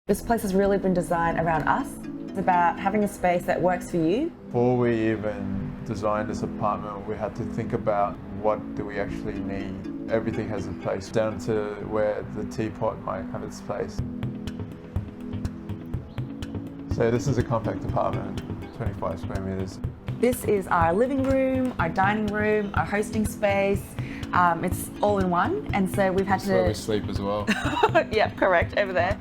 This place has really been designed around us. It's about having a space that works for you. Before we even designed this apartment, we had to think about what do we actually need. Everything has a place, down to where the teapot might have its place. So this is a compact apartment, 25 square meters. This is our living room, our dining room, our hosting space. It's all in one, and so we've had to... Where we sleep as well. Yeah, correct, over there.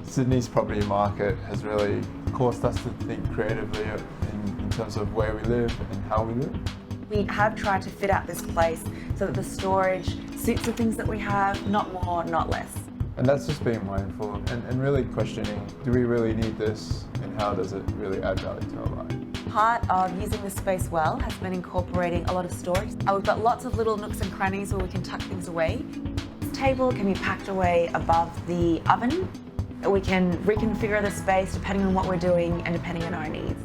Sydney's property market has really caused us to think creatively in terms of where we live and how we live. We have tried to fit out this place so that the storage suits the things that we have, not more, not less. And that's just being mindful and really questioning, do we really need this and how does it really add value to our life? Part of using this space well has been incorporating a lot of storage. We've got lots of little nooks and crannies where we can tuck things away. This table can be packed away above the oven. We can reconfigure the space depending on what we're doing and depending on our needs.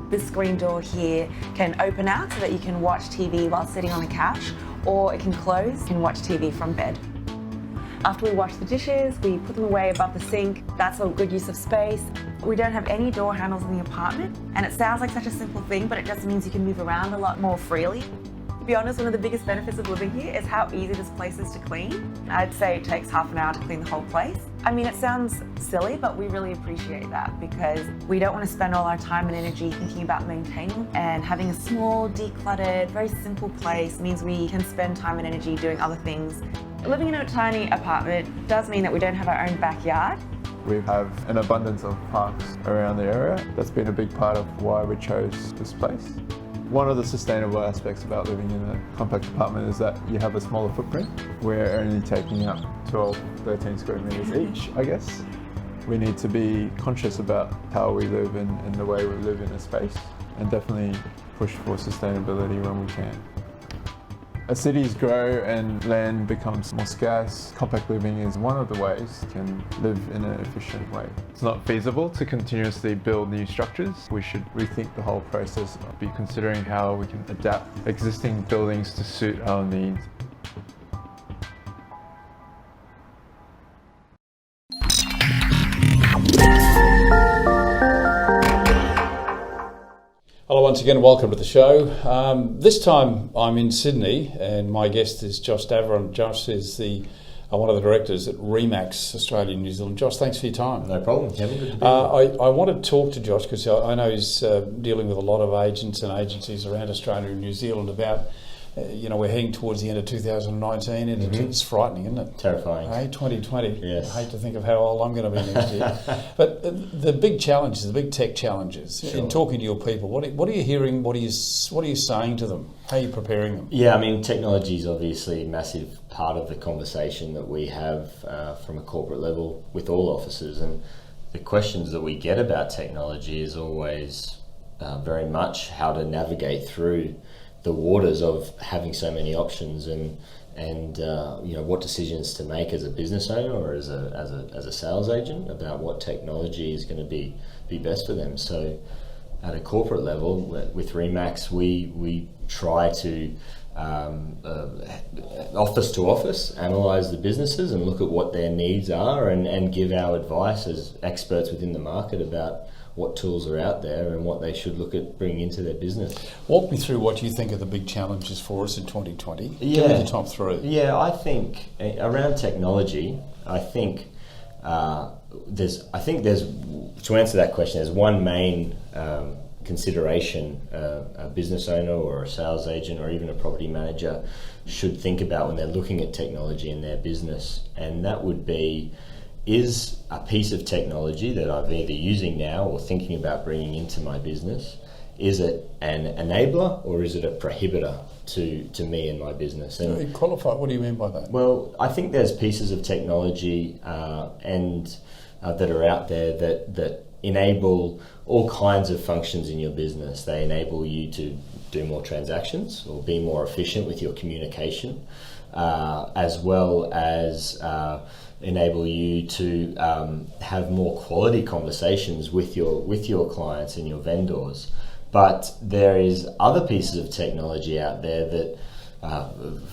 This screen door here can open out so that you can watch TV while sitting on the couch, or it can close and watch TV from bed. After we wash the dishes, we put them away above the sink. That's a good use of space. We don't have any door handles in the apartment, and it sounds like such a simple thing, but it just means you can move around a lot more freely. To be honest, one of the biggest benefits of living here is how easy this place is to clean. I'd say it takes half an hour to clean the whole place. I mean, it sounds silly, but we really appreciate that because we don't want to spend all our time and energy thinking about maintaining, and having a small, decluttered, very simple place means we can spend time and energy doing other things. Living in a tiny apartment does mean that we don't have our own backyard. We have an abundance of parks around the area. That's been a big part of why we chose this place. One of the sustainable aspects about living in a compact apartment is that you have a smaller footprint. We're only taking up 12, 13 square meters each, I guess. We need to be conscious about how we live and the way we live in a space, and definitely push for sustainability when we can. As cities grow and land becomes more scarce, compact living is one of the ways you can live in an efficient way. It's not feasible to continuously build new structures. We should rethink the whole process, be considering how we can adapt existing buildings to suit our needs. Hello once again, welcome to the show. This time I'm in Sydney and my guest is Josh Davoren. Josh is one of the directors at Remax Australia and New Zealand. Josh, thanks for your time. No problem, Kevin. Good to be here. I want to talk to Josh because I know he's dealing with a lot of agents and agencies around Australia and New Zealand about, we're heading towards the end of 2019 and it's frightening, isn't it? Terrifying. Hey, 2020. Yes. I hate to think of how old I'm going to be next year. But the big challenges, the big tech challenges, Sure. in talking to your people, what are you hearing? What are you saying to them? How are you preparing them? Yeah, I mean, technology is obviously a massive part of the conversation that we have from a corporate level with all offices, and the questions that we get about technology is always very much how to navigate through the waters of having so many options and what decisions to make as a business owner or as a sales agent about what technology is going to be best for them. So at a corporate level with Remax, we try to office to office analyze the businesses and look at what their needs are and give our advice as experts within the market about what tools are out there and what they should look at bringing into their business. Walk me through what you think are the big challenges for us in 2020. Yeah. Give me the top three. Yeah, I think around technology, to answer that question, there's one main consideration a business owner or a sales agent or even a property manager should think about when they're looking at technology in their business, and that would be, is a piece of technology that I'm either using now or thinking about bringing into my business, is it an enabler or is it a prohibitor to me and my business? And Qualify, what do you mean by that? well, I think there's pieces of technology that are out there that enable all kinds of functions in your business. They enable you to do more transactions or be more efficient with your communication, as well as enable you to have more quality conversations with your clients and your vendors. But there is other pieces of technology out there that,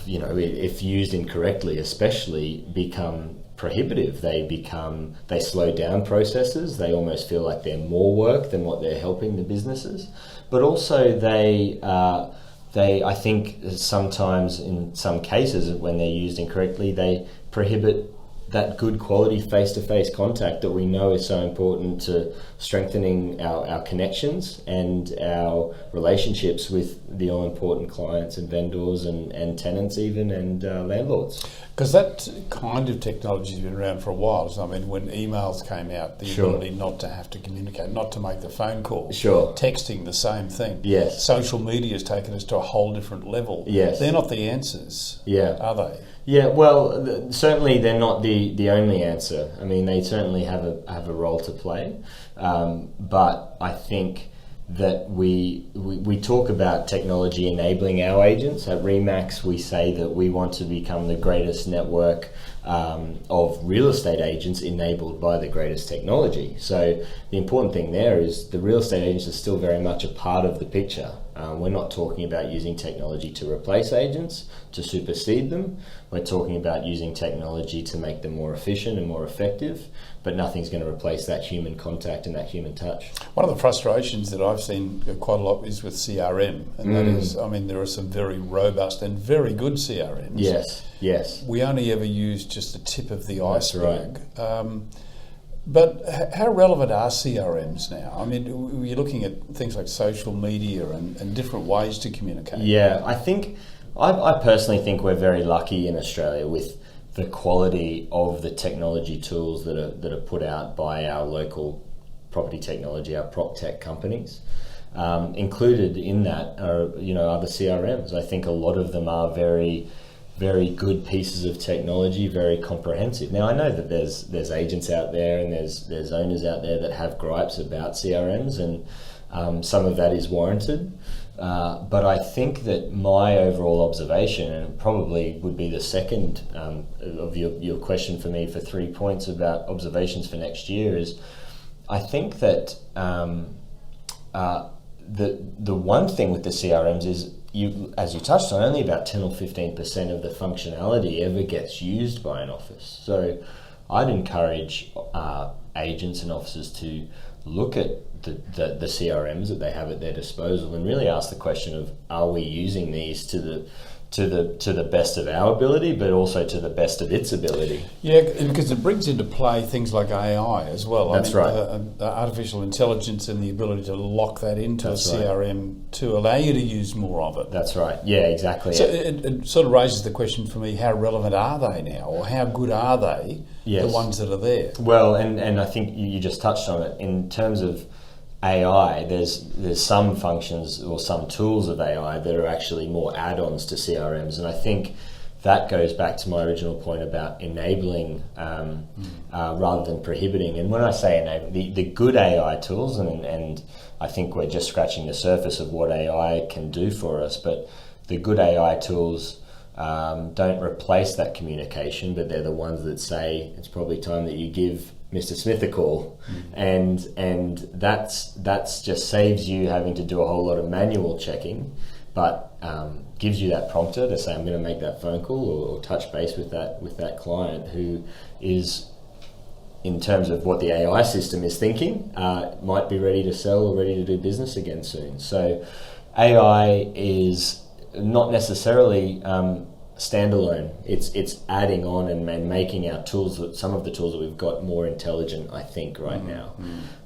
if used incorrectly, especially become prohibitive. They slow down processes. They almost feel like they're more work than what they're helping the businesses. But also they I think sometimes in some cases when they're used incorrectly, they prohibit that good quality face-to-face contact that we know is so important to strengthening our connections and our relationships with the all-important clients and vendors and tenants even and landlords. Because that kind of technology has been around for a while. So, I mean, when emails came out, the ability not to have to communicate, not to make the phone call. Sure. Texting, the same thing. Yes. Social media has taken us to a whole different level. Yes. They're not the answers, are they? Yeah, well, certainly they're not the only answer. I mean, they certainly have a role to play, but I think that we talk about technology enabling our agents. At Remax, we say that we want to become the greatest network of real estate agents enabled by the greatest technology. So the important thing there is the real estate agents are still very much a part of the picture. We're not talking about using technology to replace agents, to supersede them. We're talking about using technology to make them more efficient and more effective, but nothing's going to replace that human contact and that human touch. One of the frustrations that I've seen quite a lot is with CRM, and that is, I mean, there are some very robust and very good CRMs. Yes. We only ever use just the tip of the iceberg. Right. But how relevant are CRMs now? I mean, you're looking at things like social media and different ways to communicate. Yeah, I personally think we're very lucky in Australia with the quality of the technology tools that are put out by our local property technology, our prop tech companies. Included in that are other CRMs. I think a lot of them are very, very good pieces of technology, very comprehensive. Now I know that there's agents out there and there's owners out there that have gripes about CRMs, and some of that is warranted. But I think that my overall observation, and it probably would be the second of your question for me for 3 points about observations for next year, is I think that the one thing with the CRMs is, as you touched on, only about 10 or 15% of the functionality ever gets used by an office. So I'd encourage agents and offices to look at the CRMs that they have at their disposal and really ask the question of, are we using these to the best of our ability, but also to the best of its ability? Yeah, because it brings into play things like AI as well. That's right. Artificial intelligence and the ability to lock that into That's a CRM to allow you to use more of it. That's right. Yeah, exactly. So it sort of raises the question for me, how relevant are they now, or how good are they, the ones that are there? Well, and I think you just touched on it. In terms of AI, there's some functions or some tools of AI that are actually more add-ons to CRMs, and I think that goes back to my original point about enabling rather than prohibiting. And when I say enable, the good AI tools, and I think we're just scratching the surface of what AI can do for us, but the good AI tools don't replace that communication, but they're the ones that say it's probably time that you give Mr. Smith a call, and that's just saves you having to do a whole lot of manual checking, but gives you that prompter to say, I'm going to make that phone call or touch base with that client who is, in terms of what the AI system is thinking, might be ready to sell or ready to do business again soon. So AI is not necessarily standalone. It's adding on and making our tools, some of the tools that we've got, more intelligent, I think, right now.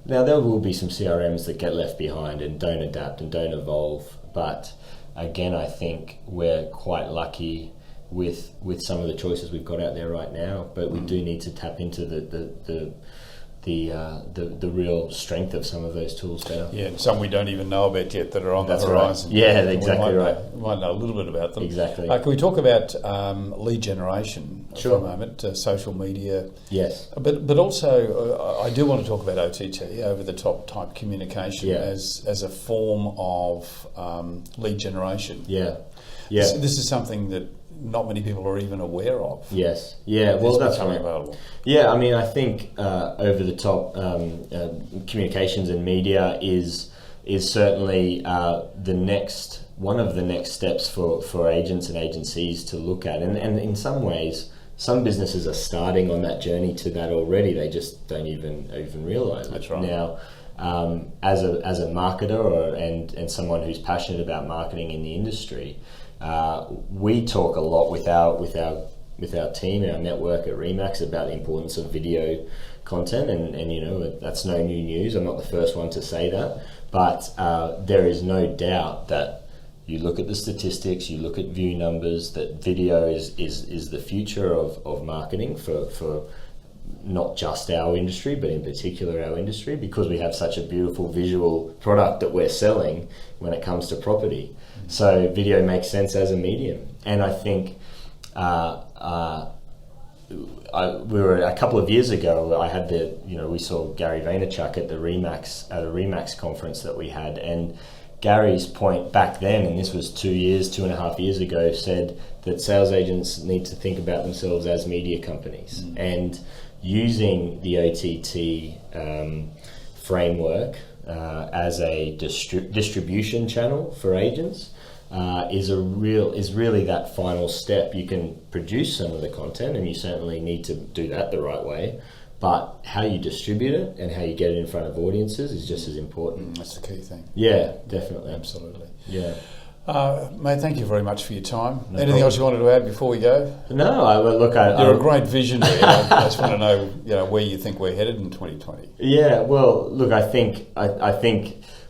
Now, there will be some CRMs that get left behind and don't adapt and don't evolve, but again, I think we're quite lucky with some of the choices we've got out there right now, but we do need to tap into the real strength of some of those tools better. Yeah, and some we don't even know about yet that are on That's the horizon. Right. Yeah, exactly right. We might know a little bit about them. Exactly. Can we talk about lead generation Sure. for a moment, social media? Yes. But also, I do want to talk about OTT, over-the-top type communication, as a form of lead generation. Yeah. This is something that not many people are even aware of. Yes. Yeah. Well, that's becoming available. Yeah. I mean, I think over-the-top communications and media is certainly one of the next steps for agents and agencies to look at, and in some ways some businesses are starting on that journey to that already. They just don't even realise it. That's right. Now, as a marketer and someone who's passionate about marketing in the industry, we talk a lot with our team, our network at Remax, about the importance of video content, and you know, that's no new news. I'm not the first one to say that, but there is no doubt that you look at the statistics, you look at view numbers, that video is the future of marketing for not just our industry, but in particular our industry, because we have such a beautiful visual product that we're selling when it comes to property. So video makes sense as a medium. And I think we were a couple of years ago, I had we saw Gary Vaynerchuk at a Remax conference that we had, and Gary's point back then, and this was 2.5 years ago, said that sales agents need to think about themselves as media companies, and using the OTT framework as a distribution channel for agents is really that final step. You can produce some of the content, and you certainly need to do that the right way, but how you distribute it and how you get it in front of audiences is just as important. That's the key thing. Yeah, definitely. Absolutely. Yeah. Mate, thank you very much for your time. No Anything problem. else you wanted to add before we go? No, You're a great visionary. I just want to know, where you think we're headed in 2020. Yeah, well, look, I think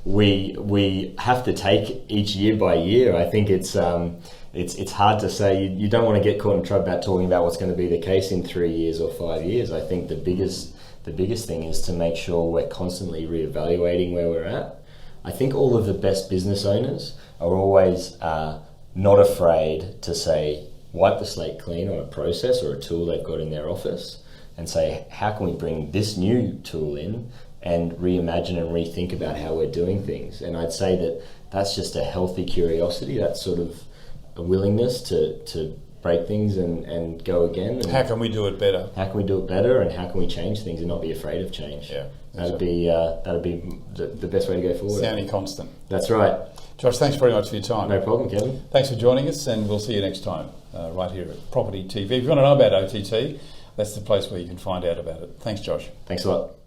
we have to take each year by year. I think it's hard to say. You don't want to get caught in trouble about talking about what's going to be the case in 3 years or 5 years. I think the biggest thing is to make sure we're constantly reevaluating where we're at. I think all of the best business owners are always not afraid to say, wipe the slate clean on a process or a tool they've got in their office, and say, how can we bring this new tool in and reimagine and rethink about how we're doing things? And I'd say that that's just a healthy curiosity. That's sort of a willingness to break things and go again. And how can we do it better? How can we do it better, and how can we change things and not be afraid of change? Yeah, that'd be the best way to go forward. Sounding constant. That's right. Josh, thanks very much for your time. No problem, Kevin. Thanks for joining us, and we'll see you next time right here at Property TV. If you want to know about OTT, that's the place where you can find out about it. Thanks, Josh. Thanks a lot.